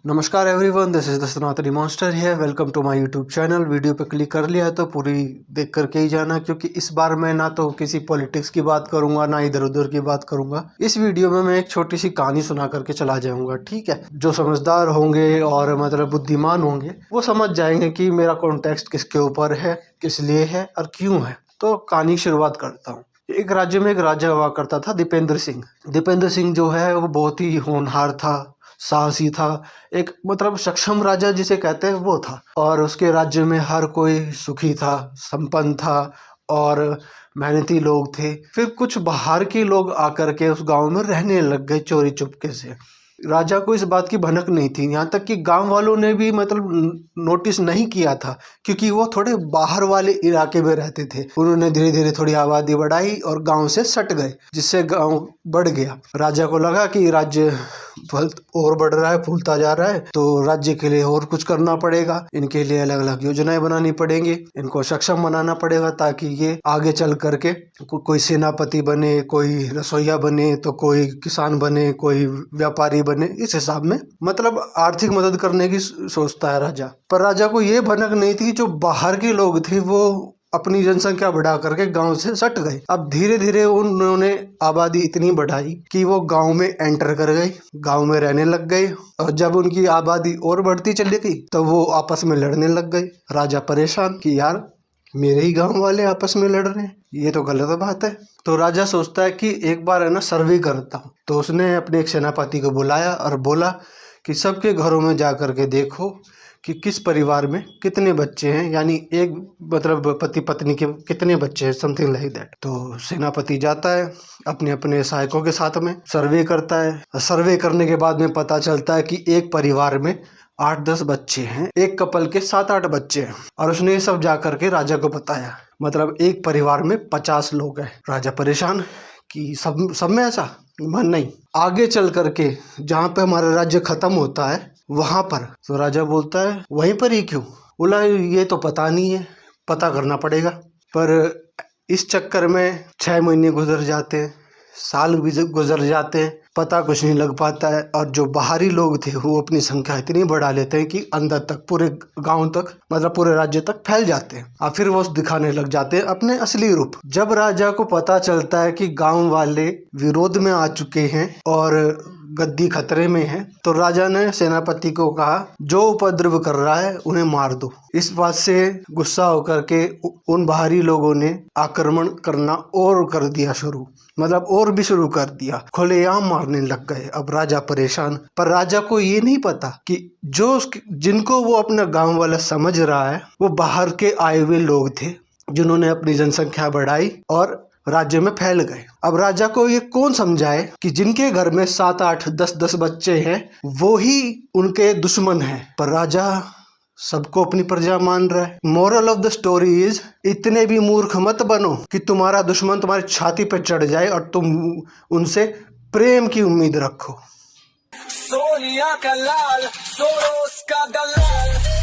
नमस्कार everyone, this is the Sanatani monster है। Welcome to my YouTube channel. Video पे click कर लिया है तो पूरी देख करके ही जाना, क्योंकि इस बार मैं ना तो किसी पॉलिटिक्स की बात करूंगा ना इधर उधर की बात करूंगा। इस वीडियो में मैं एक छोटी सी कहानी सुना करके चला जाऊंगा, ठीक है। जो समझदार होंगे और मतलब बुद्धिमान होंगे वो समझ जाएंगे कि मेरा कॉन्टेक्स्ट किसके ऊपर है, किस लिए है और क्यों है। तो कहानी की शुरुआत करता हूँ। एक राज्य में एक राजा हुआ करता था, दीपेंद्र सिंह। दीपेंद्र सिंह जो है वो बहुत ही होनहार था, साहसी था, एक मतलब सक्षम राजा जिसे कहते हैं वो था। और उसके राज्य में हर कोई सुखी था, संपन्न था और मेहनती लोग थे। फिर कुछ बाहर के लोग आकर के उस गांव में रहने लग गए चोरी चुपके से। राजा को इस बात की भनक नहीं थी, यहाँ तक कि गांव वालों ने भी मतलब नोटिस नहीं किया था, क्योंकि वो थोड़े बाहर वाले इलाके में रहते थे। उन्होंने धीरे धीरे थोड़ी आबादी बढ़ाई और गांव से सट गए, जिससे गांव बढ़ गया। राजा को लगा कि राज्य और बढ़ रहा है, फूलता जा रहा है, तो राज्य के लिए और कुछ करना पड़ेगा। इनके लिए अलग अलग योजनाएं बनानी पड़ेंगी, इनको सक्षम बनाना पड़ेगा, ताकि ये आगे चल करके कोई सेनापति बने, कोई रसोईया बने, तो कोई किसान बने, कोई व्यापारी बने। इस हिसाब में मतलब आर्थिक मदद करने की सोचता है राजा। पर राजा को ये भनक नहीं थी, जो बाहर के लोग थे वो अपनी जनसंख्या बढ़ा करके गांव से सट गए। अब धीरे धीरे उन्होंने आबादी इतनी बढ़ाई कि वो गांव में एंटर कर गए, गांव में रहने लग गए। और जब उनकी आबादी और बढ़ती चली गई तो वो आपस में लड़ने लग गए। राजा परेशान कि यार मेरे ही गांव वाले आपस में लड़ रहे हैं, ये तो गलत बात है। तो राजा सोचता है कि एक बार है ना सर्वे करता हूँ। तो उसने अपने एक सेनापति को बुलाया और बोला कि सबके घरों में जा करके देखो कि किस परिवार में कितने बच्चे हैं, यानी एक मतलब पति पत्नी के कितने बच्चे हैं, समथिंग लाइक दैट। तो सेनापति जाता है अपने अपने सहायकों के साथ में, सर्वे करता है। सर्वे करने के बाद में पता चलता है कि एक परिवार में 8-10 बच्चे हैं, एक कपल के 7-8 बच्चे हैं। और उसने ये सब जा करके राजा को बताया। मतलब एक परिवार में 50 लोग हैं। राजा परेशान कि सब में ऐसा नहीं, आगे चल करके जहाँ पे हमारा राज्य खत्म होता है वहां पर। तो राजा बोलता है वहीं पर ही क्यों? बोला ये तो पता नहीं है, पता करना पड़ेगा। पर इस चक्कर में 6 महीने गुजर जाते हैं, साल गुजर जाते हैं, पता कुछ नहीं लग पाता है। और जो बाहरी लोग थे वो अपनी संख्या इतनी बढ़ा लेते हैं कि अंदर तक, पूरे गांव तक, मतलब पूरे राज्य तक फैल जाते हैं। और फिर वो दिखाने लग जाते हैं अपने असली रूप। जब राजा को पता चलता है कि गांव वाले विरोध में आ चुके हैं और गद्दी खतरे में है, तो राजा ने सेनापति को कहा जो उपद्रव कर रहा है उन्हें मार दो। इस बात से गुस्सा होकर के उन बाहरी लोगों ने आक्रमण करना और कर दिया शुरू, मतलब और भी शुरू कर दिया, खुलेआम मारने लग गए। अब राजा परेशान। पर राजा को ये नहीं पता कि जो जिनको वो अपना गांव वाला समझ रहा है वो बाहर के आए हुए लोग थे, जिन्होंने अपनी जनसंख्या बढ़ाई और राज्य में फैल गए। अब राजा को ये कौन समझाए कि जिनके घर में 7-8, 10-10 बच्चे हैं वो ही उनके दुश्मन हैं। पर राजा सबको अपनी प्रजा मान रहा है। Moral of the story is, इतने भी मूर्ख मत बनो कि तुम्हारा दुश्मन तुम्हारी छाती पर चढ़ जाए और तुम उनसे प्रेम की उम्मीद रखो। सोनिया का लाल, सोरोस का दलाल।